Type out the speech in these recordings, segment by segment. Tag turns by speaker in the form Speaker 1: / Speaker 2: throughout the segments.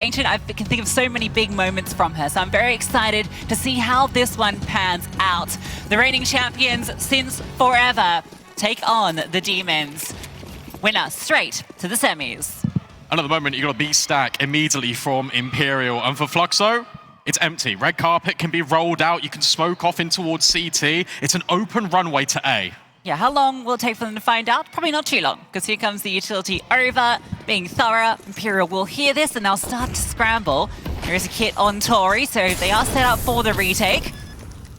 Speaker 1: Ancient, I can think of so many big moments from her, so I'm very excited to see how this one pans out. The reigning champions since forever take on the Demons. Winner straight to the semis.
Speaker 2: And at the moment, you got a B stack immediately from Imperial. And for Fluxo, it's empty. Red carpet can be rolled out. You can smoke off in towards CT. It's an open runway to A.
Speaker 1: Yeah, how long will it take for them to find out? Probably not too long, because here comes the utility over, being thorough. Imperial will hear this and they'll start to scramble. There is a kit on Tori, so they are set up for the retake.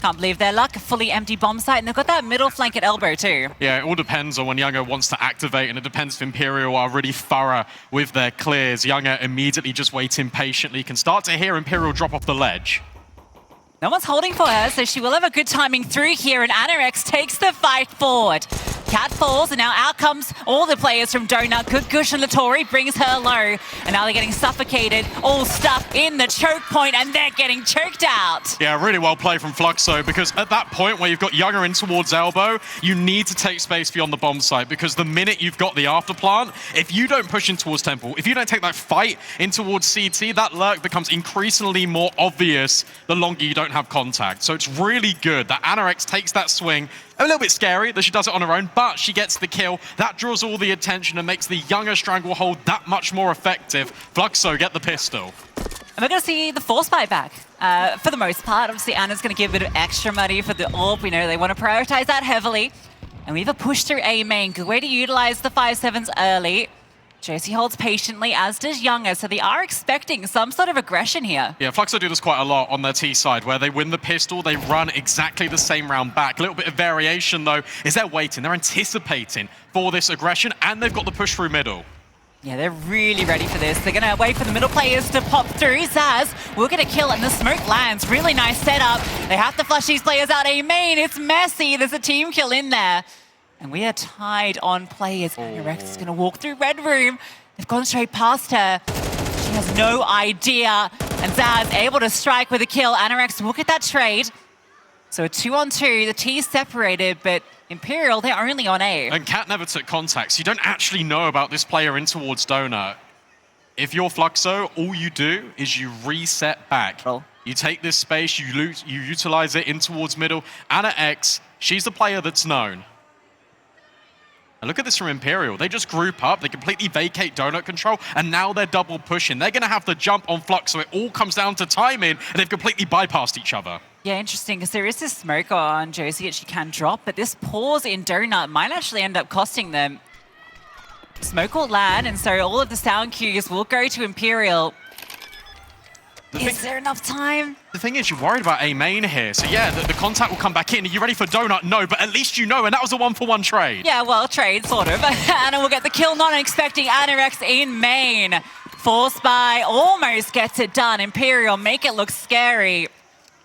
Speaker 1: Can't believe their luck, a fully empty bomb site, and they've got that middle flank at elbow too. Yeah,
Speaker 2: it all depends on when Younger wants to activate, and it depends if Imperial are really thorough with their clears. Younger immediately just waiting patiently, can start to hear Imperial drop off the ledge.
Speaker 1: No one's holding for her, so she will have a good timing through here, and Anorex takes the fight forward. Cat falls, and now out comes all the players from Donut. Good Gush and Latori brings her low, and now they're getting suffocated, all stuck in the choke point, and they're getting choked out.
Speaker 2: Yeah, really well played from Fluxo, because at that point where you've got Younger in towards elbow, you need to take space beyond the bomb site, because the minute you've got the after plant, if you don't push in towards Temple, if you don't take that fight in towards CT, that lurk becomes increasingly more obvious the longer you don't have contact. So it's really good that Anorex takes that swing. A little bit scary that she does it on her own, but she gets the kill. That draws all the attention and makes the Younger Stranglehold that much more effective. Fluxo get the pistol.
Speaker 1: And we're going to see the force fight back. For the most part, obviously Anna's going to give a bit of extra money for the orb. We know they want to prioritize that heavily. And we have a push through A main. Good way to utilize the 5-7s early. Josie holds patiently, as does Younger, so they are expecting some sort of aggression here.
Speaker 2: Yeah, Fluxo do this quite a lot on their T side, where they win the pistol, they run exactly the same round back. A little bit of variation, though, is they're waiting, they're anticipating for this aggression, and they've got the push through middle.
Speaker 1: Yeah, they're really ready for this. They're going to wait for the middle players to pop through. Zaz will get a kill, and the smoke lands. Really nice setup. They have to flush these players out A main. It's messy. There's a team kill in there. And we are tied on players. Anorex is going to walk through Red Room. They've gone straight past her. She has no idea. And Zaz able to strike with a kill. Anorex will get that trade. So a 2-on-2. The T's separated, but Imperial, they're only on A.
Speaker 2: And Cat never took contact, so you don't actually know about this player in towards Donut. If you're Fluxo, all you do is you reset back. You take this space, you utilize it in towards middle. Anna X, she's the player that's known. And look at this from Imperial. They just group up, they completely vacate donut control, and now they're double pushing. They're going to have to jump on Flux, so it all comes down to timing, and they've completely bypassed each other.
Speaker 1: Yeah, interesting, because there is this smoke on Josie that she can drop, but this pause in Donut might actually end up costing them. Smoke will land, and so all of the sound cues will go to Imperial. Is there enough time?
Speaker 2: The thing is, you're worried about A main here. So yeah, the contact will come back in. Are you ready for Donut? No, but at least you know, and that was a 1-for-1 trade.
Speaker 1: Yeah, well, trade, sort of. Anna will get the kill, not expecting Anorex in main. Force by almost gets it done. Imperial make it look scary.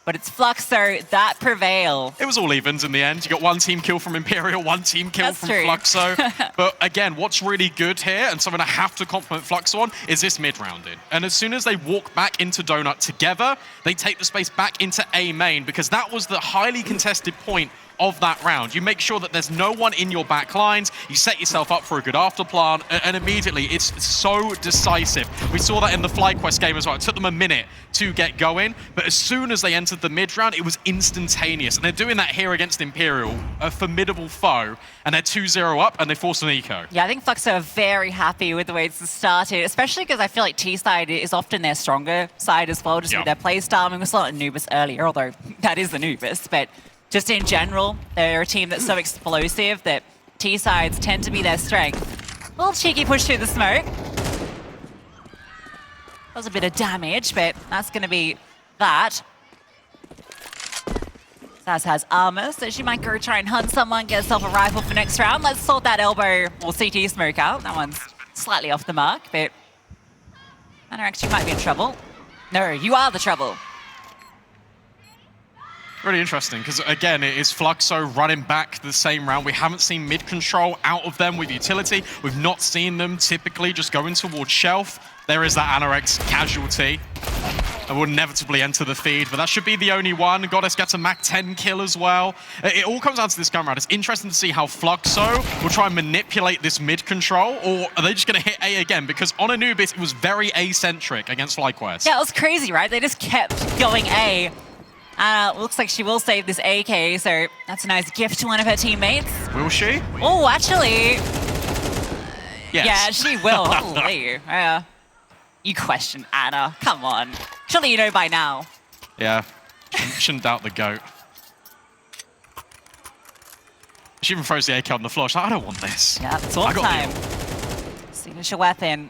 Speaker 1: But it's Fluxo that prevail.
Speaker 2: It was all evens in the end. You got one team kill from Imperial, one team kill from Fluxo. But again, what's really good here, and something I have to compliment Fluxo on, is this mid-rounding. And as soon as they walk back into Donut together, they take the space back into A main, because that was the highly contested point of that round. You make sure that there's no one in your back lines, you set yourself up for a good afterplan, and immediately it's so decisive. We saw that in the FlyQuest game as well. It took them a minute to get going, but as soon as they entered the mid round, it was instantaneous. And they're doing that here against Imperial, a formidable foe, and they're 2-0 up, and they forced an eco.
Speaker 1: Yeah, I think Fluxo are very happy with the way it's started, especially because I feel like T side is often their stronger side as well, just with their play style. I mean, we saw it in Anubis earlier, although that is Anubis, but just in general, they're a team that's so explosive that T-sides tend to be their strength. A little cheeky push through the smoke. That was a bit of damage, but that's going to be that. Zaz has armor, so she might go try and hunt someone, get herself a rifle for next round. Let's sort that elbow or CT smoke out. That one's slightly off the mark, but Anna actually might be in trouble. No, you are the trouble.
Speaker 2: Really interesting, because again, it is Fluxo running back the same round. We haven't seen mid-control out of them with utility. We've not seen them typically just going towards shelf. There is that Anorex casualty. and will inevitably enter the feed, but that should be the only one. Goddess gets a Mach 10 kill as well. It all comes down to this gun round. It's interesting to see how Fluxo will try and manipulate this mid control, or are they just going to hit A again? Because on Anubis, it was very A-centric against FlyQuest.
Speaker 1: Yeah, it was crazy, right? They just kept going A. Looks like she will save this AK, so that's a nice gift to one of her teammates.
Speaker 2: Will she?
Speaker 1: Oh, actually...
Speaker 2: Yes.
Speaker 1: Yeah, she will. Holy. You question Anna. Come on. Surely you know by now.
Speaker 2: Yeah. Shouldn't doubt the GOAT. She even throws the AK on the floor. She's like, I don't want this.
Speaker 1: Yeah, it's all time. Signature weapon.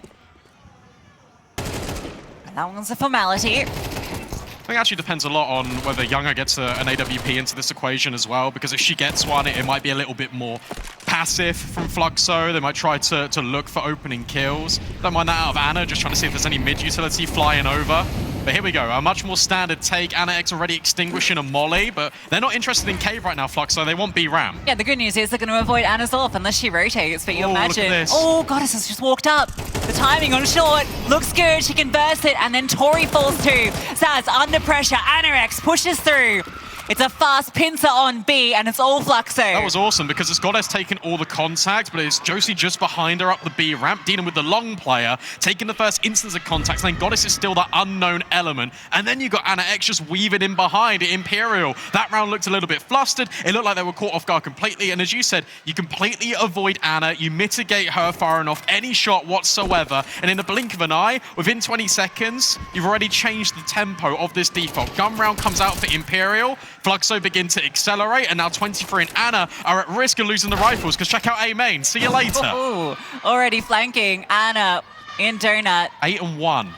Speaker 1: That one's a formality.
Speaker 2: I think it actually depends a lot on whether Younger gets an AWP into this equation as well, because if she gets one, it might be a little bit more passive from Fluxo. They might try to look for opening kills. Don't mind that out of Anna, just trying to see if there's any mid-utility flying over. But here we go, a much more standard take. Anna X already extinguishing a molly, but they're not interested in cave right now, Fluxo. They want B ram.
Speaker 1: Yeah, the good news is they're going to avoid Anna's off unless she rotates, but you imagine...
Speaker 2: Look at this.
Speaker 1: Oh, Goddess has just walked up. The timing on short looks good. She can burst it, and then Tori falls too. Zaz under pressure. Anna X pushes through. It's a fast pincer on B, and it's all Fluxo.
Speaker 2: That was awesome, because it's Goddess taking all the contact, but it's Josie just behind her up the B ramp, dealing with the long player, taking the first instance of contact, and then Goddess is still that unknown element. And then you got Anna X just weaving in behind Imperial. That round looked a little bit flustered. It looked like they were caught off guard completely. And as you said, you completely avoid Anna. You mitigate her firing off any shot whatsoever. And in the blink of an eye, within 20 seconds, you've already changed the tempo of this default. Gun round comes out for Imperial. Fluxo begin to accelerate, and now 23 and Anna are at risk of losing the rifles, because check out A main. See you later.
Speaker 1: Ooh, already flanking Anna in Donut.
Speaker 2: 8 and 1.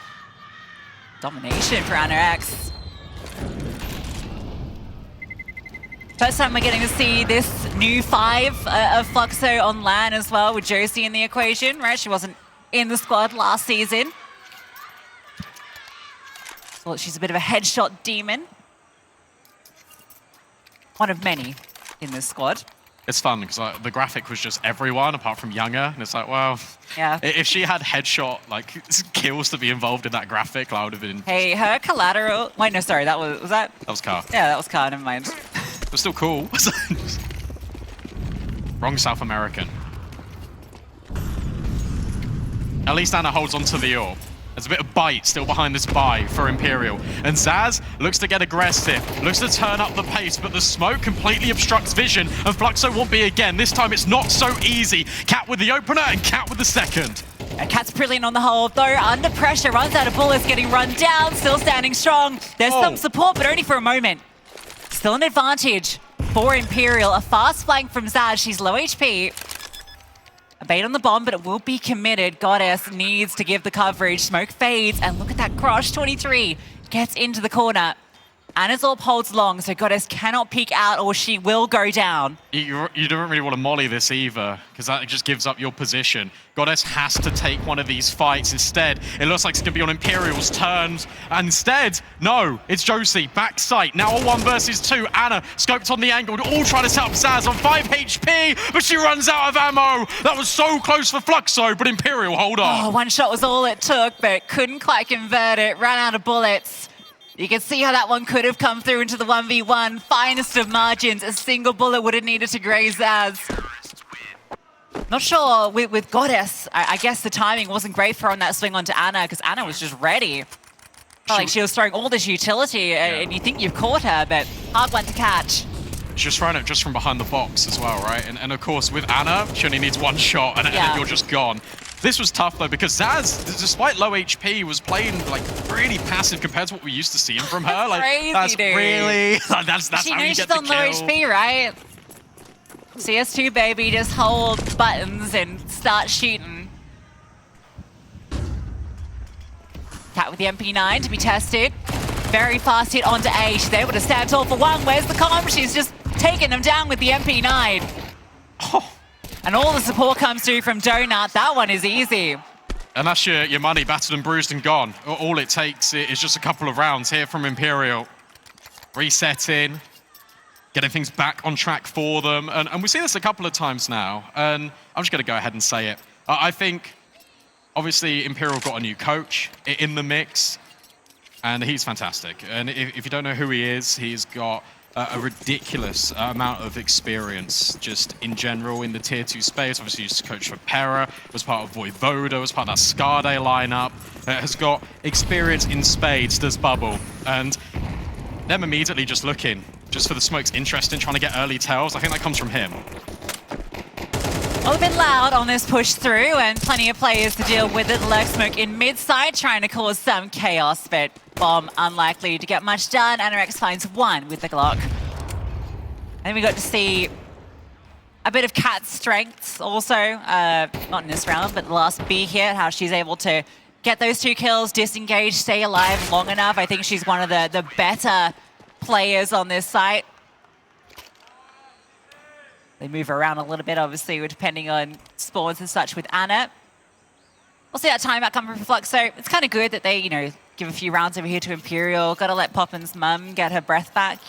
Speaker 1: Domination for Anna X. First time we're getting to see this new 5 of Fluxo on LAN as well, with Josie in the equation, right? She wasn't in the squad last season. Well, she's a bit of a headshot demon. One of many in this squad.
Speaker 2: It's fun because the graphic was just everyone apart from Younger, and it's like, well,
Speaker 1: yeah.
Speaker 2: If she had headshot kills to be involved in that graphic, I would have been.
Speaker 1: Hey, her collateral. Wait, no, sorry, that was that.
Speaker 2: That was Car.
Speaker 1: Yeah, that was Car. Never mind.
Speaker 2: It was still cool. Wrong South American. At least Anna holds onto the AWP. There's a bit of bite still behind this buy for Imperial. And Zaz looks to get aggressive, looks to turn up the pace, but the smoke completely obstructs vision, and Fluxo won't be again. This time it's not so easy. Cat with the opener and Cat with the second.
Speaker 1: Cat's brilliant on the hold, though, under pressure, runs out of bullets, getting run down, still standing strong. There's some support, but only for a moment. Still an advantage for Imperial. A fast flank from Zaz. She's low HP. A bait on the bomb, but it will be committed. Goddess needs to give the coverage. Smoke fades, and look at that crush. 23 gets into the corner. Anna's AWP holds long, so Goddess cannot peek out or she will go down.
Speaker 2: You don't really want to molly this either, because that just gives up your position. Goddess has to take one of these fights. Instead, it looks like it's going to be on Imperial's turns. Instead, no, it's Josie, back sight. Now a 1 versus 2. Anna scoped on the angle, all trying to set up Zaz on 5 HP, but she runs out of ammo. That was so close for Fluxo, but Imperial hold on.
Speaker 1: Oh, one shot was all it took, but couldn't quite convert it. Ran out of bullets. You can see how that one could have come through into the 1v1. Finest of margins. A single bullet would have needed to graze Zaz. Not sure with Goddess. I guess the timing wasn't great for her on that swing onto Anna, because Anna was just ready. Felt like she was throwing all this utility, and you think you've caught her, but hard one to catch.
Speaker 2: She's throwing it just from behind the box as well, right? And of course, with Anna, she only needs 1 shot, and you're just gone. This was tough, though, because Zaz, despite low HP, was playing, really passive compared to what we used to see from her.
Speaker 1: Crazy,
Speaker 2: that's
Speaker 1: dude.
Speaker 2: Really... that's
Speaker 1: she
Speaker 2: how you
Speaker 1: knows
Speaker 2: get
Speaker 1: she's
Speaker 2: the
Speaker 1: on
Speaker 2: kill.
Speaker 1: low HP, right? CS2, baby, just hold buttons and start shooting. Cat with the MP9 to be tested. Very fast hit onto A. She's able to stand tall for 1. Where's the comp? She's just taking them down with the MP9.
Speaker 2: Oh.
Speaker 1: And all the support comes through from Donut. That one is easy.
Speaker 2: And that's your money, battered and bruised and gone. All it takes is just a couple of rounds here from Imperial. Resetting, getting things back on track for them. And we see this a couple of times now. And I'm just going to go ahead and say it. I think, obviously, Imperial got a new coach in the mix. And he's fantastic. And if you don't know who he is, he's got a ridiculous amount of experience just in general in the tier 2 space. Obviously, he used to coach for Pera, was part of Voivoda, was part of that Skade lineup, has got experience in spades, does Bubble. And them immediately just looking, just for the smokes, interesting, trying to get early tells. I think that comes from him.
Speaker 1: Well, a bit loud on this push through, and plenty of players to deal with it. Lurk Smoke in mid-side, trying to cause some chaos, but Bomb unlikely to get much done. Anorex finds one with the Glock. And we got to see a bit of Kat's strengths also, not in this round, but the last B here, how she's able to get those 2 kills, disengage, stay alive long enough. I think she's one of the better players on this site. They move around a little bit, obviously, depending on spawns and such with Anna. We'll see that timeout coming from Fluxo. It's kind of good that they, give a few rounds over here to Imperial. Got to let Poppin's mum get her breath back,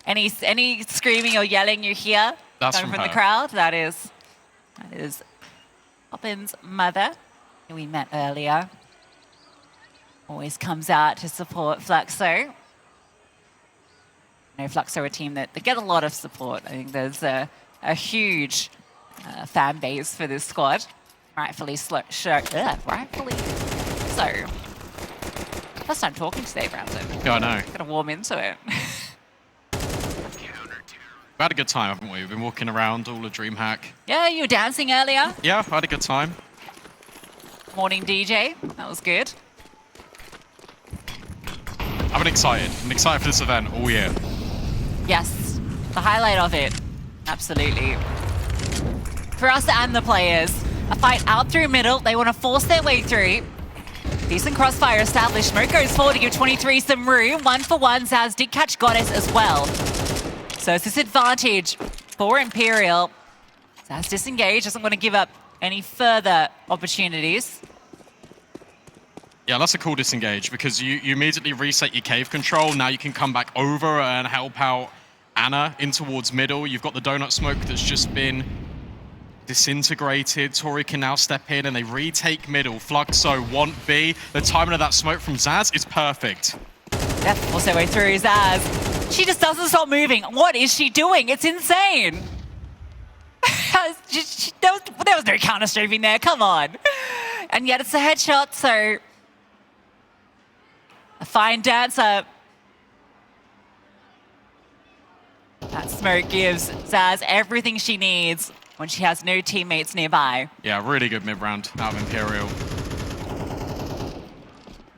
Speaker 1: Any screaming or yelling you hear coming from the crowd? That is Poppin's mother, who we met earlier. Always comes out to support Fluxo. Fluxo are a team that they get a lot of support. I think there's a huge fan base for this squad. Rightfully so. Rightfulully so. First time talking today, Brandon.
Speaker 2: Yeah, I know.
Speaker 1: Gotta warm into it.
Speaker 2: We've had a good time, haven't we? We've been walking around all of DreamHack.
Speaker 1: Yeah, you were dancing earlier.
Speaker 2: Yeah, I had a good time.
Speaker 1: Morning DJ. That was good.
Speaker 2: I'm excited. I'm excited for this event all year.
Speaker 1: Yes, the highlight of it. Absolutely. For us and the players, a fight out through middle. They want to force their way through. Decent crossfire established. Smoke goes forward to give 23 some room. 1-for-1. Zaz did catch Goddess as well. So it's this advantage for Imperial. Zaz disengaged, doesn't want to give up any further opportunities.
Speaker 2: Yeah, that's a cool disengage because you immediately reset your cave control. Now you can come back over and help out Anna in towards middle. You've got the donut smoke that's just been disintegrated. Tori can now step in and they retake middle. Fluxo want B. The timing of that smoke from Zaz is perfect.
Speaker 1: Yep, force their way through Zaz. She just doesn't stop moving. What is she doing? It's insane. There was no counter-strafing there, come on. And yet it's a headshot, so a fine dancer. That smoke gives Zaz everything she needs when she has no teammates nearby.
Speaker 2: Yeah, really good mid-round out of Imperial.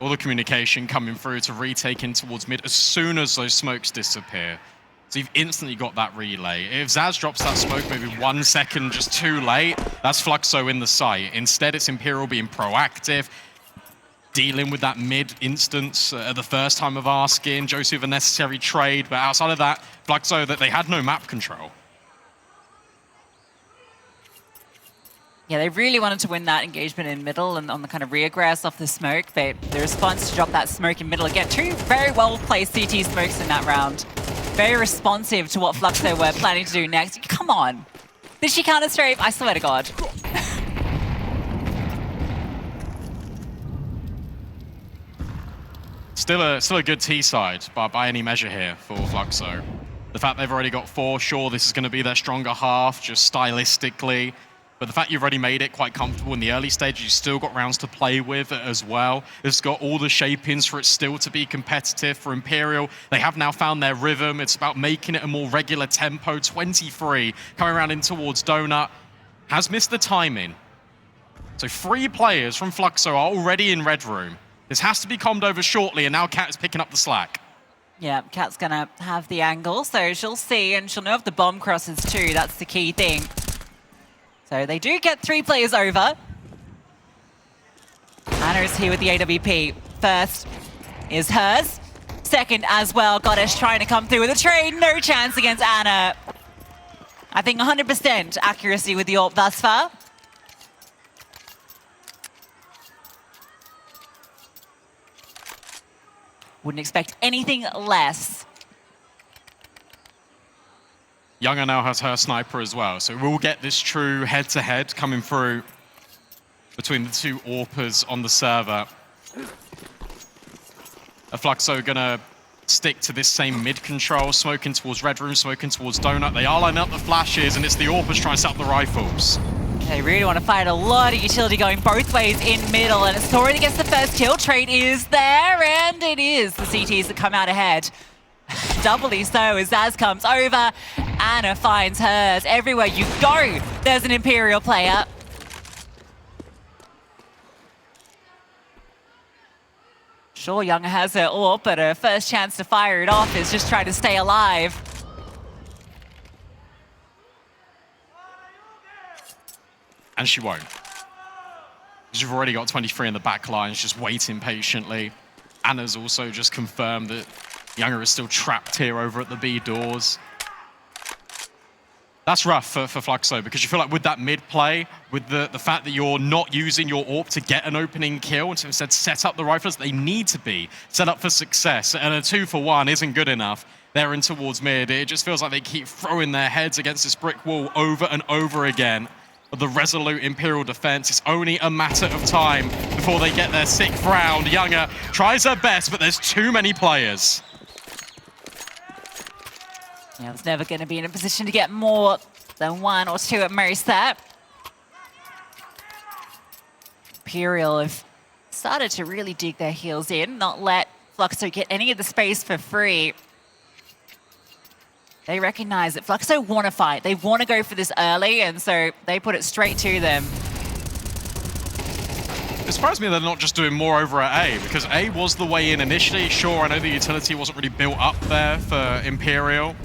Speaker 2: All the communication coming through to retake in towards mid as soon as those smokes disappear. So you've instantly got that relay. If Zaz drops that smoke maybe 1 second just too late, that's Fluxo in the site. Instead, it's Imperial being proactive, dealing with that mid instance at the first time of asking. Josie with a necessary trade, but outside of that, Fluxo, that they had no map control.
Speaker 1: Yeah, they really wanted to win that engagement in middle and on the kind of reaggress off the smoke, but the response to drop that smoke in middle again. 2 very well-placed CT smokes in that round. Very responsive to what Fluxo were planning to do next. Come on. Did she counter-strafe? I swear to God.
Speaker 2: Still a good T side by any measure here for Fluxo. The fact they've already got 4, sure, this is going to be their stronger half, just stylistically. But the fact you've already made it quite comfortable in the early stage, you've still got rounds to play with as well. It's got all the shapings for it still to be competitive. For Imperial, they have now found their rhythm. It's about making it a more regular tempo. 23 coming around in towards Donut. Has missed the timing. So 3 players from Fluxo are already in red room. This has to be calmed over shortly, and now Kat is picking up the slack.
Speaker 1: Yeah, Kat's going to have the angle, so she'll see, and she'll know if the bomb crosses too. That's the key thing. So they do get 3 players over. Anna is here with the AWP. First is hers. Second as well, Goddess trying to come through with a trade. No chance against Anna. I think 100% accuracy with the AWP thus far. Wouldn't expect anything less.
Speaker 2: Younger now has her sniper as well, so we'll get this true head-to-head coming through between the two AWPers on the server. Fluxo gonna stick to this same mid control, smoking towards Red Room, smoking towards Donut. They are lining up the flashes, and it's the AWPers trying to set up the rifles.
Speaker 1: They really want to fight a lot of utility going both ways in middle, and it's Tori that gets the first kill. Trade is there, and it is the CTs that come out ahead. Doubly so as Zaz comes over. Anna finds hers. Everywhere you go, there's an Imperial player. Sure, Young has her AWP, but her first chance to fire it off is just trying to stay alive.
Speaker 2: And she won't. Because you've already got 23 in the back lines, just waiting patiently. Anna's also just confirmed that Younger is still trapped here over at the B doors. That's rough for Fluxo, because you feel like with that mid play, with the fact that you're not using your AWP to get an opening kill, and so instead set up the rifles, they need to be set up for success. And a 2-for-1 isn't good enough. They're in towards mid. It just feels like they keep throwing their heads against this brick wall over and over again. The resolute Imperial defense. It's only a matter of time before they get their 6th round. Younger tries her best, but there's too many players.
Speaker 1: Yeah, it's never going to be in a position to get more than 1 or 2 at most there. Imperial have started to really dig their heels in, not let Fluxo get any of the space for free. They recognize that Fluxo want to fight. They want to go for this early, and so they put it straight to them.
Speaker 2: It surprised me they're not just doing more over at A, because A was the way in initially. Sure, I know the utility wasn't really built up there for Imperial.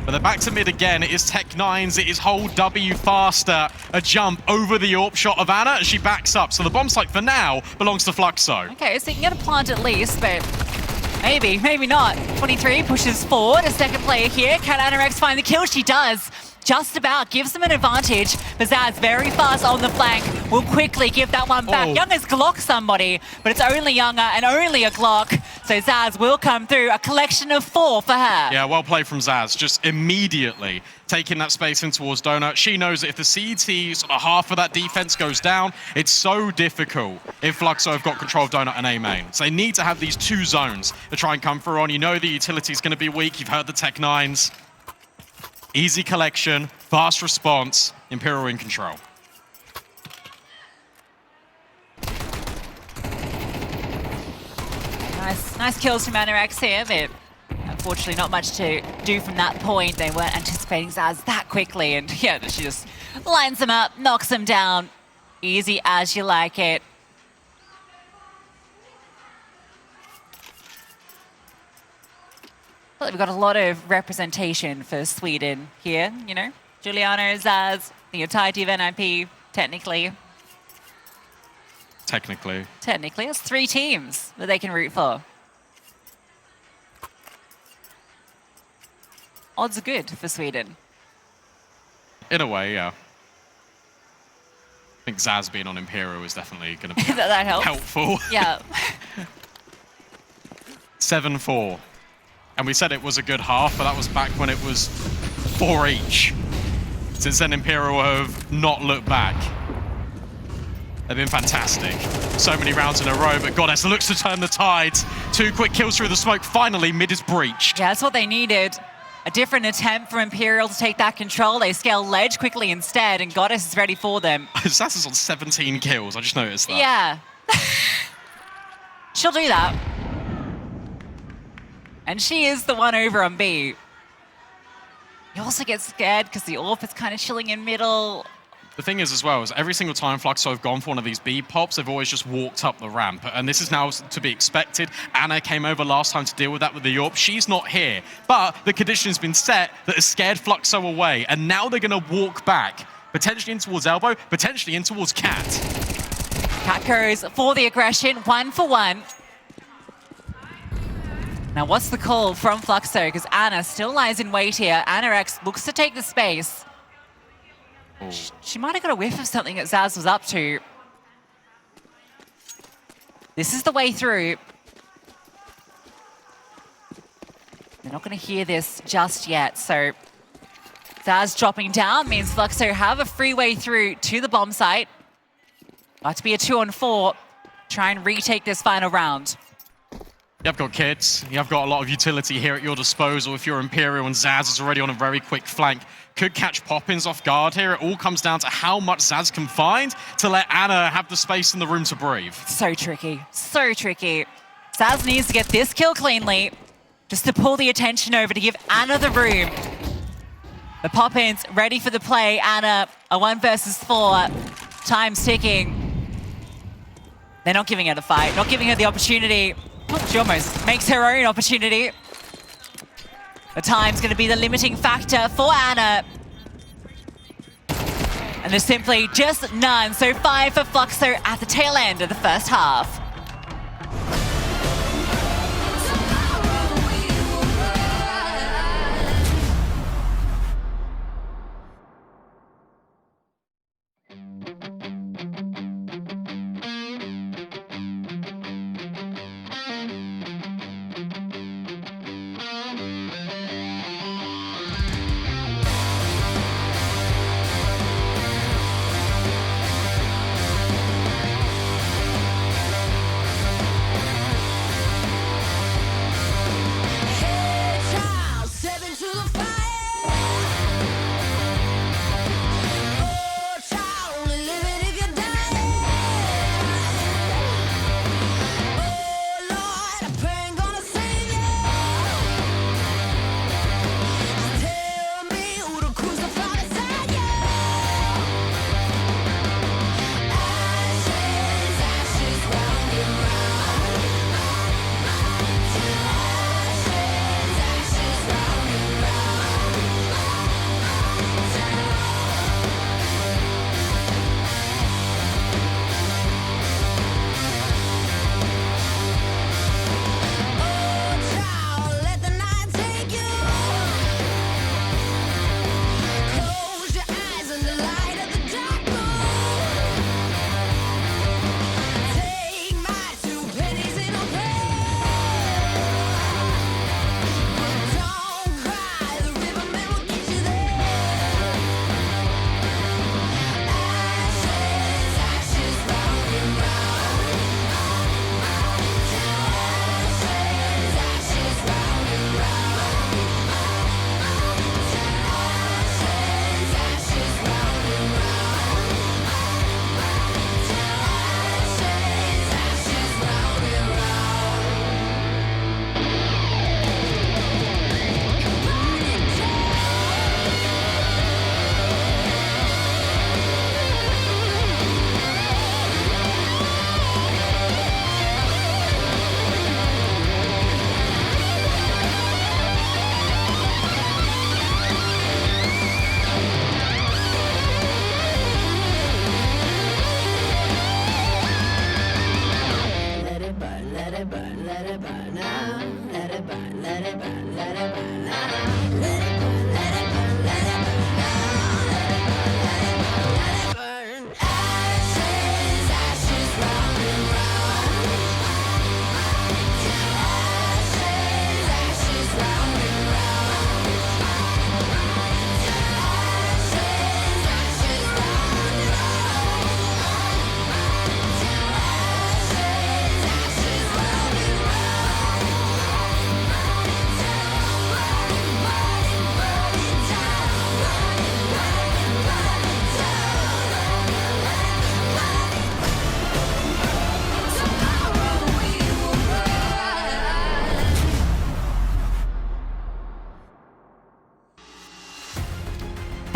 Speaker 2: But they're back to mid again. It is Tech9s. It is hold W faster. A jump over the AWP shot of Anna, and she backs up. So the bomb site for now belongs to Fluxo.
Speaker 1: Okay, so you can get a plant at least, but maybe, maybe not. 23 pushes forward. A second player here. Can Anorex find the kill? She does. Just about gives them an advantage. Zaz very fast on the flank. Will quickly give that one back. Younger's Glock somebody, but it's only Younger and only a Glock. So Zaz will come through. A collection of 4 for her.
Speaker 2: Yeah, well played from Zaz. Just immediately taking that space in towards Donut. She knows that if the CT, sort of half of that defense goes down, it's so difficult if Fluxo have got control of Donut and A main. So they need to have these 2 zones to try and come through on. You know the utility's going to be weak. You've heard the Tech9s. Easy collection, fast response, Imperial in control.
Speaker 1: Nice kills from Anorex here, but unfortunately not much to do from that point. They weren't anticipating Zaz that quickly, and yeah, she just lines them up, knocks them down. Easy as you like it. Well, we've got a lot of representation for Sweden here, you know. Juliano, Zaz, the entirety of NIP, technically.
Speaker 2: Technically.
Speaker 1: It's 3 teams that they can root for. Odds are good for Sweden.
Speaker 2: In a way, yeah. I think Zaz being on Imperial is definitely going to be
Speaker 1: that helps.
Speaker 2: Helpful.
Speaker 1: Yeah.
Speaker 2: 7-4. And we said it was a good half, but that was back when it was 4 each. Since then, Imperial have not looked back. They've been fantastic. So many rounds in a row, but Goddess looks to turn the tides. 2 quick kills through the smoke. Finally, mid is breached.
Speaker 1: Yeah, that's what they needed. A different attempt for Imperial to take that control. They scale ledge quickly instead, and Goddess is ready for them.
Speaker 2: Zaz is on 17 kills. I just noticed that.
Speaker 1: Yeah. She'll do that. And she is the one over on B. You also get scared because the AWP is kind of chilling in middle.
Speaker 2: The thing is as well, is every single time Fluxo have gone for one of these B pops, they've always just walked up the ramp. And this is now to be expected. Anna came over last time to deal with that with the AWP. She's not here. But the condition's been set that has scared Fluxo away. And now they're going to walk back. Potentially in towards Elbow, potentially in towards Cat.
Speaker 1: Cat goes for the aggression, 1 for 1. Now, what's the call from Fluxo? Because Anna still lies in wait here. Anorex looks to take the space.
Speaker 2: Ooh.
Speaker 1: She might have got a whiff of something that Zaz was up to. This is the way through. They're not going to hear this just yet. So Zaz dropping down means Fluxo have a free way through to the bomb site. About to be a 2-on-4. Try and retake this final round.
Speaker 2: You've got kids, you've got a lot of utility here at your disposal. If you're Imperial and Zaz is already on a very quick flank, could catch Poppins off guard here. It all comes down to how much Zaz can find to let Anna have the space in the room to breathe.
Speaker 1: So tricky, so tricky. Zaz needs to get this kill cleanly, just to pull the attention over to give Anna the room. The Poppins ready for the play. Anna, a 1 versus 4, time's ticking. They're not giving her the fight, not giving her the opportunity. She almost makes her own opportunity. The time's going to be the limiting factor for Anna. And there's simply just none. So 5 for Fluxo at the tail end of the first half.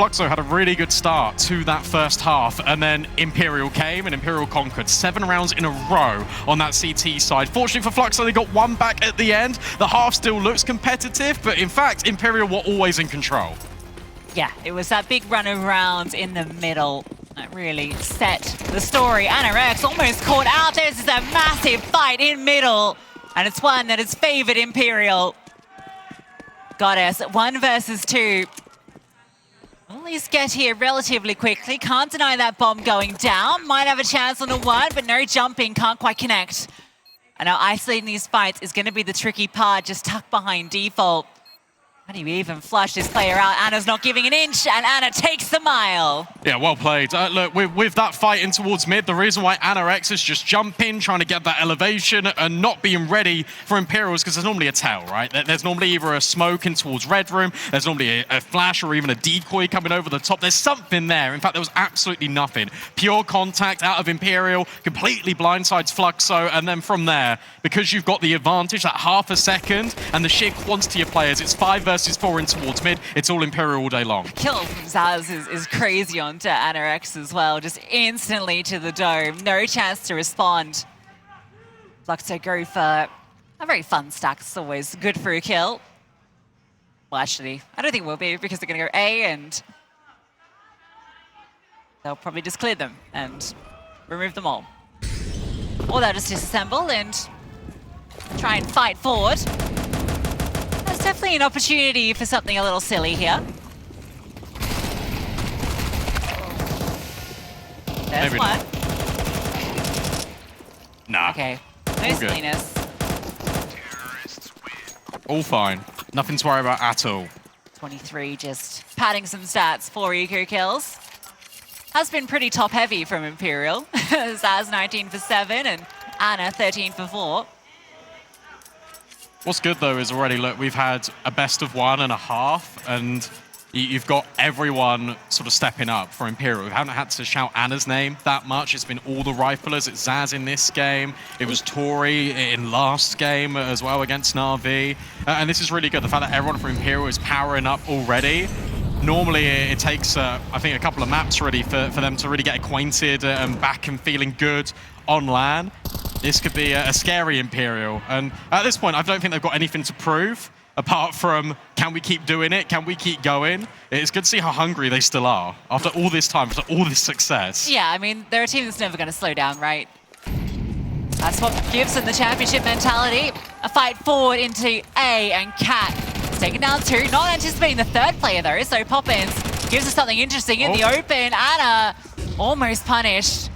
Speaker 2: Fluxo had a really good start to that first half, and then Imperial came and Imperial conquered 7 rounds in a row on that CT side. Fortunately for Fluxo, they got 1 back at the end. The half still looks competitive, but in fact, Imperial were always in control.
Speaker 1: Yeah, it was that big run around in the middle that really set the story. Anna Rex almost caught out. This is a massive fight in middle, and it's one that has favored Imperial. Goddess, 1 versus 2. At least get here relatively quickly. Can't deny that bomb going down. Might have a chance on a 1, but no jumping. Can't quite connect. And now isolating these fights is going to be the tricky part, just tucked behind default. How do you even flush this player out? Anna's not giving an inch, and Anna takes the mile.
Speaker 2: Yeah, well played. Look, with that fight in towards mid, the reason why Anna X is just jumping, trying to get that elevation, and not being ready for Imperial is because there's normally a tail, right? There's normally either a smoke in towards Red Room, there's normally a flash or even a decoy coming over the top. There's something there. In fact, there was absolutely nothing. Pure contact out of Imperial, completely blindsides Fluxo, and then from there, because you've got the advantage, that half a second, and the sheer quantity of players, it's 5 versus 4 in towards mid, it's all Imperial all day long.
Speaker 1: Kill from Zaz is crazy onto Anna X as well, just instantly to the dome. No chance to respond. Fluxo go for a very fun stack. It's always good for a kill. Well, actually, I don't think it will be because they're going to go A and they'll probably just clear them and remove them all. Or they'll just disassemble and try and fight forward. There's definitely an opportunity for something a little silly here. There's
Speaker 2: Maybe
Speaker 1: one.
Speaker 2: Nah.
Speaker 1: Okay, no silliness.
Speaker 2: All fine. Nothing to worry about at all.
Speaker 1: 23 just padding some stats, 4 eco kills. Has been pretty top heavy from Imperial. Zaz 19 for 7 and Anna 13 for 4.
Speaker 2: What's good though is already, look, we've had a best of 1.5 and you've got everyone sort of stepping up for Imperial. We haven't had to shout Anna's name that much. It's been all the riflers. It's Zaz in this game. It was Tori in last game as well against Na'Vi. And this is really good. The fact that everyone from Imperial is powering up already. Normally it takes, I think, a couple of maps really for them to really get acquainted and back and feeling good on LAN. This could be a scary Imperial. And at this point, I don't think they've got anything to prove. Apart from, can we keep doing it? Can we keep going? It's good to see how hungry they still are after all this time, after all this success.
Speaker 1: Yeah, I mean, they're a team that's never going to slow down, right? That's what gives them the championship mentality. A fight forward into A, and Cat is taken down 2. Not anticipating the 3rd player, though, so Poppins gives us something interesting in the open. Anna almost punished.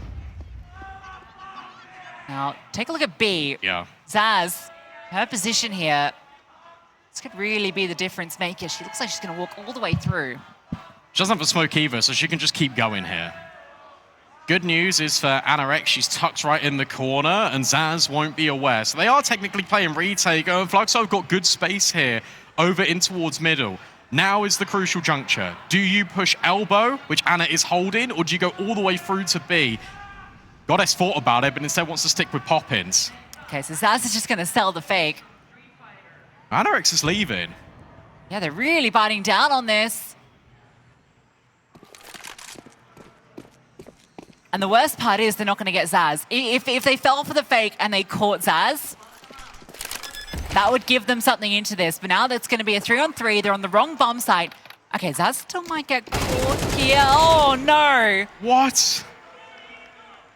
Speaker 1: Now, take a look at B.
Speaker 2: Yeah.
Speaker 1: Zaz, her position here. This could really be the difference maker. She looks like she's going to walk all the way through.
Speaker 2: She doesn't have a smoke either, so she can just keep going here. Good news is for Anna X, she's tucked right in the corner, and Zaz won't be aware. So they are technically playing retake, and Fluxo have got good space here over in towards middle. Now is the crucial juncture. Do you push elbow, which Anna is holding, or do you go all the way through to B? Goddess thought about it, but instead wants to stick with Poppins.
Speaker 1: Okay, so Zaz is just going to sell the fake.
Speaker 2: Anna X is leaving.
Speaker 1: Yeah, they're really biting down on this. And the worst part is they're not going to get Zaz. If they fell for the fake and they caught Zaz, that would give them something into this. But now that's going to be a 3-on-3. They're on the wrong bomb site. Okay, Zaz still might get caught here. Oh, no.
Speaker 2: What?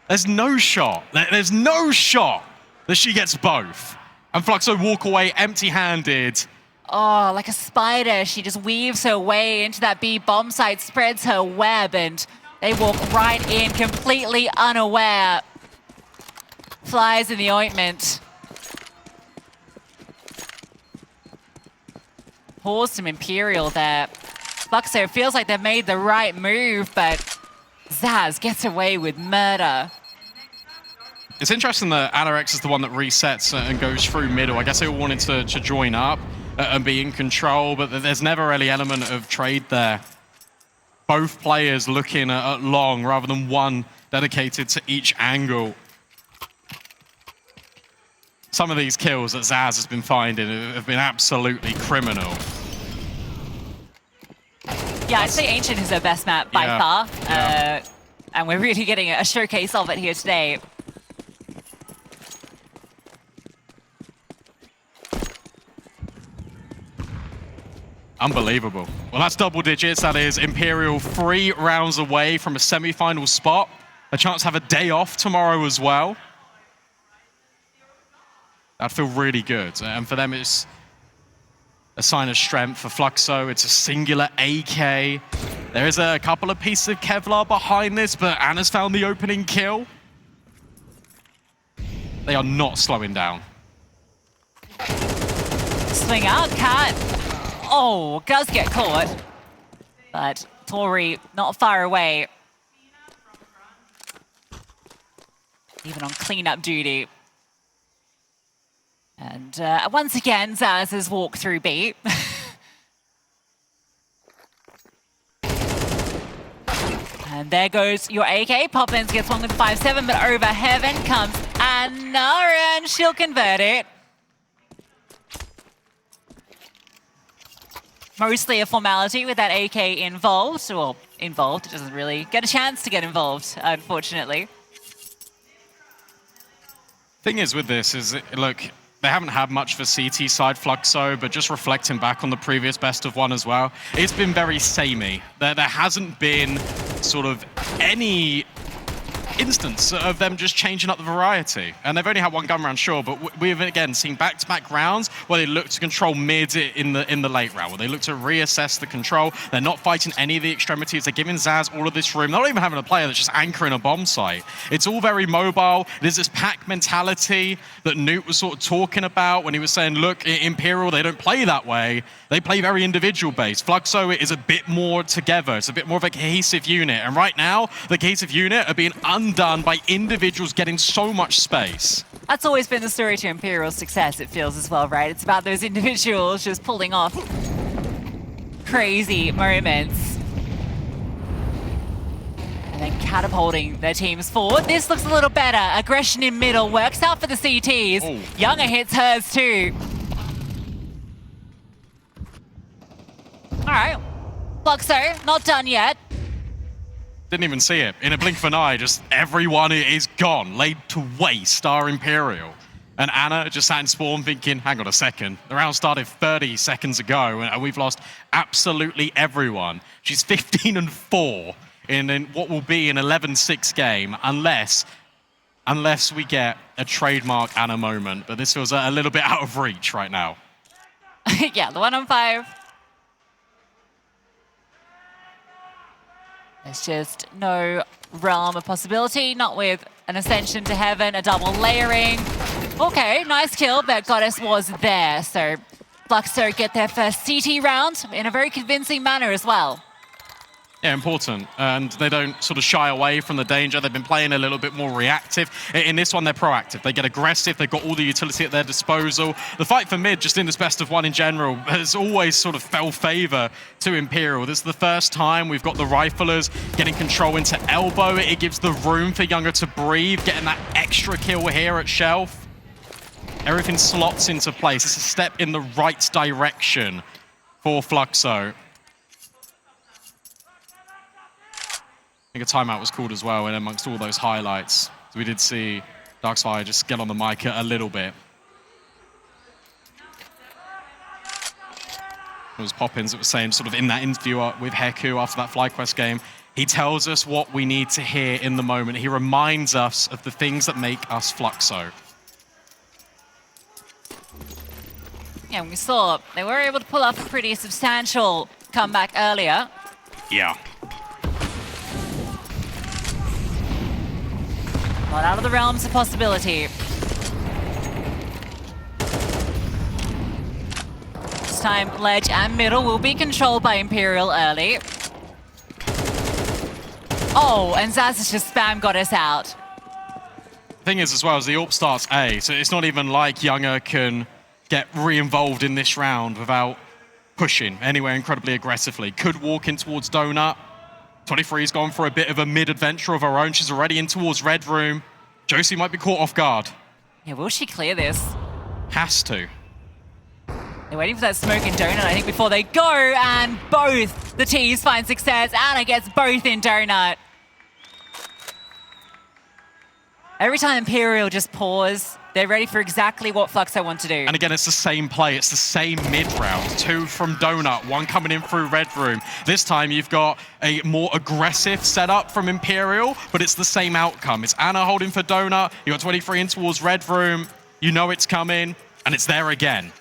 Speaker 2: There's no shot. There's no shot that she gets both. And Fluxo walk away empty-handed.
Speaker 1: Oh, like a spider. She just weaves her way into that B bomb site, spreads her web, and they walk right in, completely unaware. Flies in the ointment. Pause some Imperial there. Fluxo feels like they've made the right move, but Zaz gets away with murder.
Speaker 2: It's interesting that Anna X is the one that resets and goes through middle. I guess they all wanted to join up and be in control, but there's never really element of trade there. Both players looking at long rather than one dedicated to each angle. Some of these kills that Zaz has been finding have been absolutely criminal.
Speaker 1: Yeah, I'd say Ancient is their best map by far.
Speaker 2: Yeah.
Speaker 1: And we're really getting a showcase of it here today.
Speaker 2: Unbelievable. Well, that's double digits. That is Imperial 3 rounds away from a semi-final spot. A chance to have a day off tomorrow as well. That'd feel really good. And for them, it's a sign of strength. For Fluxo, it's a singular AK. There is a couple of pieces of Kevlar behind this, but Anna's found the opening kill. They are not slowing down.
Speaker 1: Swing out, Cat. Oh, does get caught. But Tori not far away. Even on cleanup duty. And once again, Zaz has walked through B. And there goes your AK. Poplins gets one with 5-7, but over Heaven comes Anna, and she'll convert it. Mostly a formality with that AK involved. Well, involved, it doesn't really get a chance to get involved, unfortunately.
Speaker 2: Thing is with this is, look, they haven't had much for CT side Fluxo, but just reflecting back on the previous best of one as well, it's been very samey. There hasn't been sort of any instance of them just changing up the variety. And they've only had one gun round, sure, but we've again seen back-to-back rounds where they look to control mid in the late round, where they look to reassess the control. They're not fighting any of the extremities. They're giving Zaz all of this room. They're not even having a player that's just anchoring a bomb site. It's all very mobile. There's this pack mentality that Newt was sort of talking about when he was saying, look, Imperial, they don't play that way. They play very individual-based. Fluxo is a bit more together. It's a bit more of a cohesive unit. And right now, the cohesive unit are being undone by individuals getting so much space.
Speaker 1: That's always been the story to Imperial's success, it feels as well, right? It's about those individuals just pulling off crazy moments. And then catapulting their teams forward. This looks a little better. Aggression in middle works out for the CTs.
Speaker 2: Oh.
Speaker 1: Younger hits hers too. All right, Fluxo, not done yet.
Speaker 2: Didn't even see it. In a blink of an eye, just everyone is gone, laid to waste, our Imperial. And Anna just sat in spawn thinking, hang on a second, the round started 30 seconds ago and we've lost absolutely everyone. She's 15-4 in what will be an 11-6 game, unless we get a trademark Anna moment. But this feels a little bit out of reach right now.
Speaker 1: Yeah, the 1-on-5. There's just no realm of possibility, not with an ascension to heaven, a double layering. Okay, nice kill, but Goddess was there. So Fluxo get their first CT round in a very convincing manner as well.
Speaker 2: Yeah, important. And they don't sort of shy away from the danger. They've been playing a little bit more reactive. In this one, they're proactive. They get aggressive. They've got all the utility at their disposal. The fight for mid, just in this best of one in general, has always sort of fell favor to Imperial. This is the first time we've got the riflers getting control into elbow. It gives the room for Younger to breathe, getting that extra kill here at Shelf. Everything slots into place. It's a step in the right direction for Fluxo. I think a timeout was called as well, and amongst all those highlights, so we did see Darkspire just get on the mic a little bit. It was Poppins that was saying, sort of in that interview with Heku after that FlyQuest game, he tells us what we need to hear in the moment. He reminds us of the things that make us Fluxo.
Speaker 1: Yeah, we saw they were able to pull off a pretty substantial comeback earlier.
Speaker 2: Yeah.
Speaker 1: Not out of the realms of possibility. This time, ledge and middle will be controlled by Imperial early. Oh, and Zaz has just spam Goddess out.
Speaker 2: The thing is, as well, as the AWP starts A, so it's not even like Younger can get re-involved in this round without pushing anywhere incredibly aggressively. Could walk in towards Donut. 23's gone for a bit of a mid-adventure of her own. She's already in towards Red Room. Josie might be caught off guard.
Speaker 1: Yeah, will she clear this?
Speaker 2: Has to.
Speaker 1: They're waiting for that smoke in Donut, I think, before they go, and both the T's find success. Anna gets both in Donut. Every time Imperial just pause, they're ready for exactly what Fluxo want to do.
Speaker 2: And again, it's the same play. It's the same mid-round. 2 from Donut, 1 coming in through Red Room. This time you've got a more aggressive setup from Imperial, but it's the same outcome. It's Anna holding for Donut. You got 23 in towards Red Room. You know it's coming, and it's there again.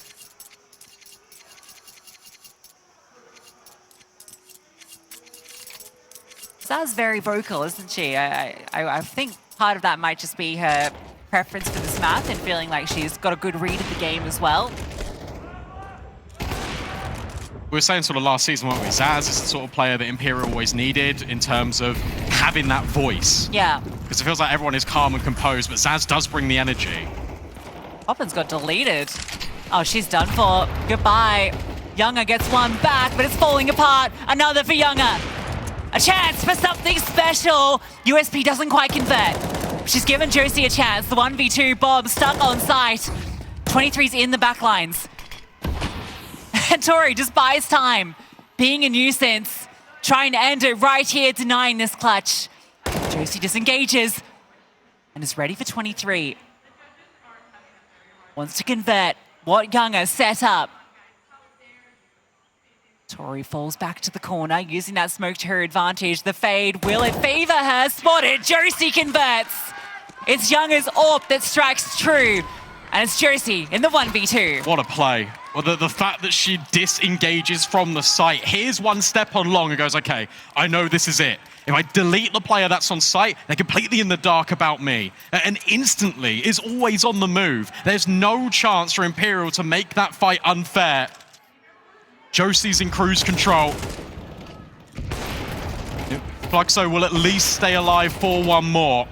Speaker 1: Zaz very vocal, isn't she? I think part of that might just be her preference for this map and feeling like she's got a good read of the game as well.
Speaker 2: We were saying sort of last season, weren't we? Zaz is the sort of player that Imperial always needed in terms of having that voice.
Speaker 1: Yeah.
Speaker 2: Because it feels like everyone is calm and composed, but Zaz does bring the energy.
Speaker 1: Poppins got deleted. Oh, she's done for. Goodbye. Younger gets one back, but it's falling apart. Another for Younger. A chance for something special. USP doesn't quite convert. She's given Josie a chance. The 1v2, Bob stuck on site. 23's in the back lines. And Tori just buys time, being a nuisance, trying to end it right here, denying this clutch. Josie disengages and is ready for 23. Wants to convert what Younger set up. Tori falls back to the corner, using that smoke to her advantage. The fade, will it favor her? Spotted, Josie converts. It's Younger's AWP that strikes true. And it's Josie in the 1v2.
Speaker 2: What a play. Well, the fact that she disengages from the site, here's one step on long and goes, okay, I know this is it. If I delete the player that's on site, they're completely in the dark about me. And instantly is always on the move. There's no chance for Imperial to make that fight unfair. Josie's in cruise control. Fluxo will at least stay alive for one more.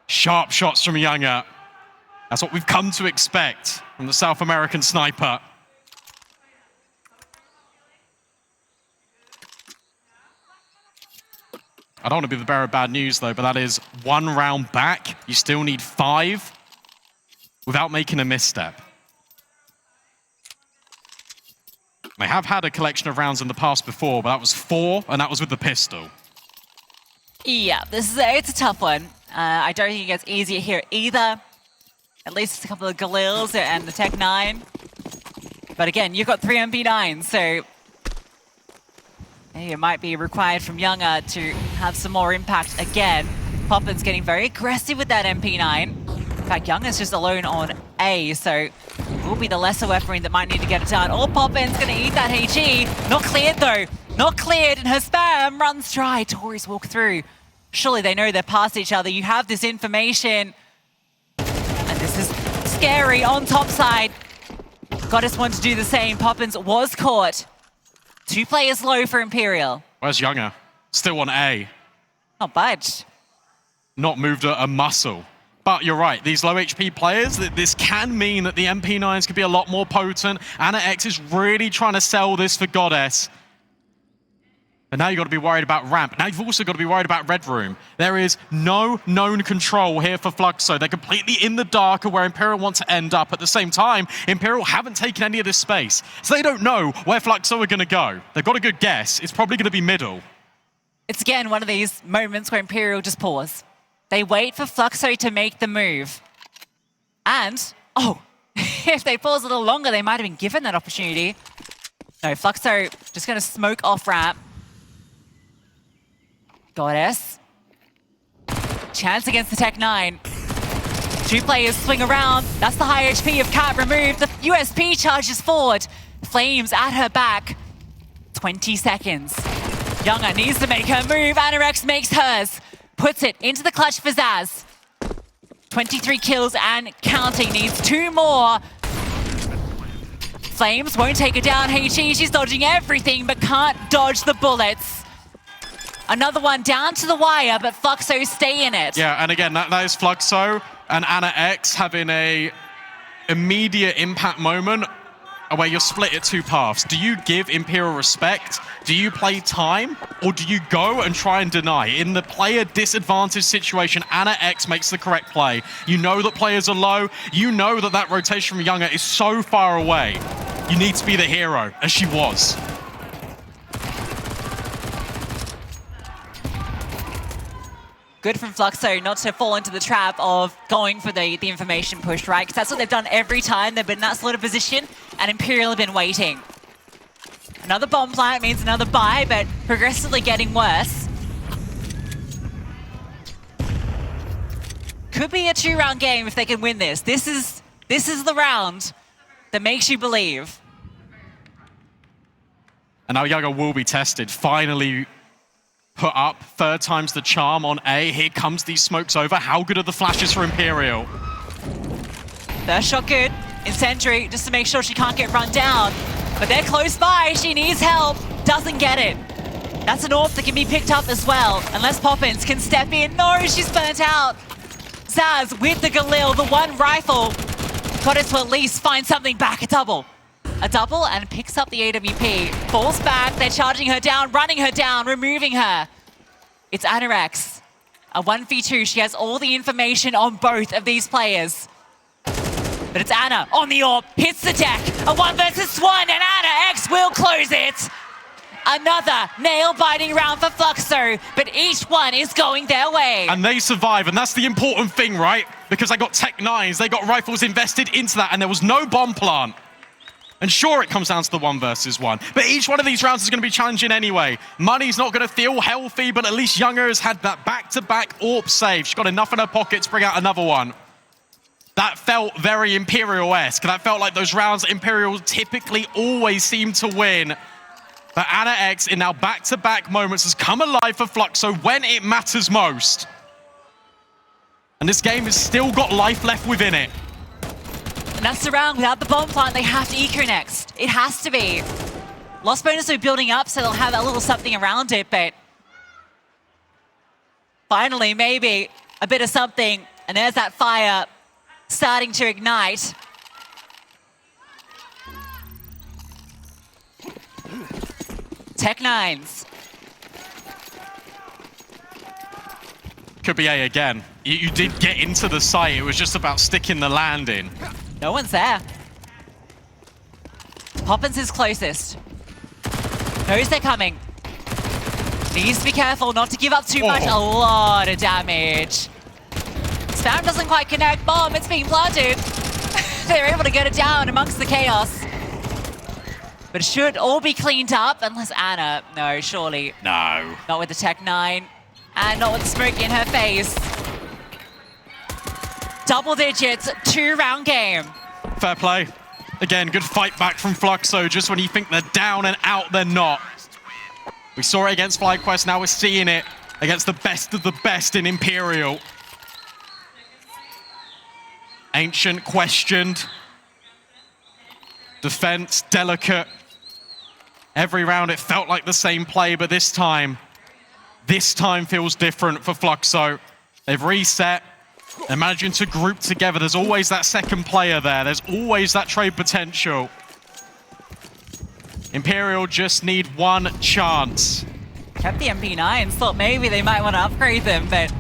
Speaker 2: Sharp shots from Younger. That's what we've come to expect from the South American sniper. I don't want to be the bearer of bad news, though, but that is one round back. You still need 5 without making a misstep. They have had a collection of rounds in the past before, but that was 4, and that was with the pistol.
Speaker 1: Yeah, it's a tough one. I don't think it gets easier here either. At least it's a couple of Galils and the Tech 9. But again, you've got 3 MP9s, so it might be required from Younger to have some more impact again. Poppin's getting very aggressive with that MP9. In fact, Younger's just alone on A, so it will be the lesser weaponry that might need to get it done. Or Poppin's going to eat that HE. Not cleared, though. Not cleared, and her spam runs dry. Tori's walk through. Surely they know they're past each other. You have this information. And this is scary on top side. Goddess wanted to do the same. Poppins was caught. 2 players low for Imperial.
Speaker 2: Where's Younger? Still on A.
Speaker 1: Not budged.
Speaker 2: Not moved a muscle. But you're right, these low HP players, this can mean that the MP9s could be a lot more potent. Anna X is really trying to sell this for Goddess. And now you've got to be worried about ramp. Now you've also got to be worried about Red Room. There is no known control here for Fluxo. They're completely in the dark of where Imperial want to end up. At the same time, Imperial haven't taken any of this space. So they don't know where Fluxo are going to go. They've got a good guess. It's probably going to be middle.
Speaker 1: It's again one of these moments where Imperial just pause. They wait for Fluxo to make the move. And, oh, if they pause a little longer, they might have been given that opportunity. No, Fluxo just going to smoke off ramp. Goddess. Chance against the Tech 9. 2 players swing around. That's the high HP of Cat removed. The USP charges forward. Flames at her back. 20 seconds. Younger needs to make her move. Anorex makes hers. Puts it into the clutch for Zaz. 23 kills and counting. Needs 2 more. Flames won't take her down. HE, she's dodging everything but can't dodge the bullets. Another one down to the wire, but Fluxo stay in it.
Speaker 2: Yeah, and again, that is Fluxo and Anna X having a immediate impact moment where you're split at 2 paths. Do you give Imperial respect? Do you play time? Or do you go and try and deny? In the player disadvantage situation, Anna X makes the correct play. You know that players are low. You know that that rotation from Younger is so far away. You need to be the hero, as she was.
Speaker 1: Good from Fluxo not to fall into the trap of going for the information push, right? Because that's what they've done every time they've been in that sort of position, and Imperial have been waiting. Another bomb plant means another buy, but progressively getting worse. Could be a 2-round game if they can win this. This is the round that makes you believe.
Speaker 2: And now Younger will be tested. Finally put up, 3rd time's the charm on A. Here comes these smokes over. How good are the flashes for Imperial?
Speaker 1: First shot good. Incendiary, just to make sure she can't get run down. But they're close by, she needs help, doesn't get it. That's an AWP that can be picked up as well, unless Poppins can step in. No, she's burnt out. Zaz with the Galil, the one rifle, got it to at least find something back, a double, and picks up the AWP. Falls back, they're charging her down, running her down, removing her. It's Anorex. A 1v2, she has all the information on both of these players. But it's Anna on the AWP, hits the deck, a 1 versus 1, and Anorex will close it. Another nail-biting round for Fluxo, but each one is going their way.
Speaker 2: And they survive, and that's the important thing, right? Because they got Tech 9s, they got rifles invested into that, and there was no bomb plant. And sure, it comes down to the 1 versus 1, but each one of these rounds is going to be challenging anyway. Money's not going to feel healthy, but at least Younger has had that back-to-back AWP save. She's got enough in her pocket to bring out another one. That felt very Imperial-esque. That felt like those rounds Imperial typically always seem to win. But Anna X, in now back-to-back moments, has come alive for Fluxo when it matters most. And this game has still got life left within it.
Speaker 1: And that's the round. Without the bomb plant, they have to eco next. It has to be. Lost bonus are building up, so they'll have a little something around it, but finally, maybe a bit of something. And there's that fire starting to ignite. Tech 9s.
Speaker 2: Could be A again. You did get into the site. It was just about sticking the landing.
Speaker 1: No one's there. Poppins is closest. Knows they're coming. Needs to be careful not to give up too much. A lot of damage. Spam doesn't quite connect. Bomb, it's being planted. They're able to get it down amongst the chaos. But it should all be cleaned up, unless Anna, no, surely.
Speaker 2: No.
Speaker 1: Not with the Tech 9, and not with the smoke in her face. Double digits, 2-round game.
Speaker 2: Fair play. Again, good fight back from Fluxo. Just when you think they're down and out, they're not. We saw it against FlyQuest, now we're seeing it against the best of the best in Imperial. Ancient questioned. Defense, delicate. Every round it felt like the same play, but this time feels different for Fluxo. They've reset. They're managing to group together. There's always that second player there. There's always that trade potential. Imperial just need one chance.
Speaker 1: Kept the MP9s, thought maybe they might want to upgrade them, but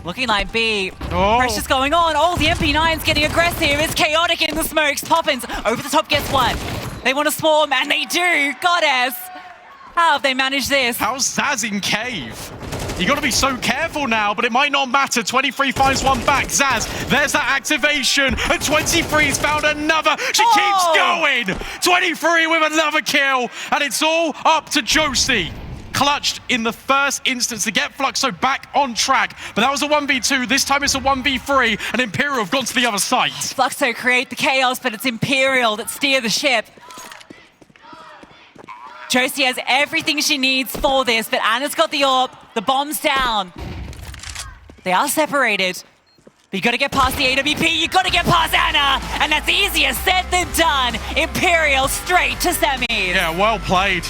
Speaker 1: looking like B. Pressure's going on. Oh, the MP9's getting aggressive. It's chaotic in the smokes. Poppins over the top gets one. They want to swarm, and they do. Goddess. How have they managed this?
Speaker 2: How's Zaz in cave? You got to be so careful now, but it might not matter. 23 finds one back. Zaz, there's that activation, and 23's found another. She keeps going. 23 with another kill, and it's all up to Josie. Clutched in the first instance to get Fluxo back on track, but that was a 1v2. This time it's a 1v3, and Imperial have gone to the other side.
Speaker 1: Fluxo create the chaos, but it's Imperial that steer the ship. Josie has everything she needs for this, but Anna's got the AWP, the bomb's down. They are separated, but you gotta get past the AWP, you gotta get past Anna, and that's easier said than done. Imperial straight to semis.
Speaker 2: Yeah, well played.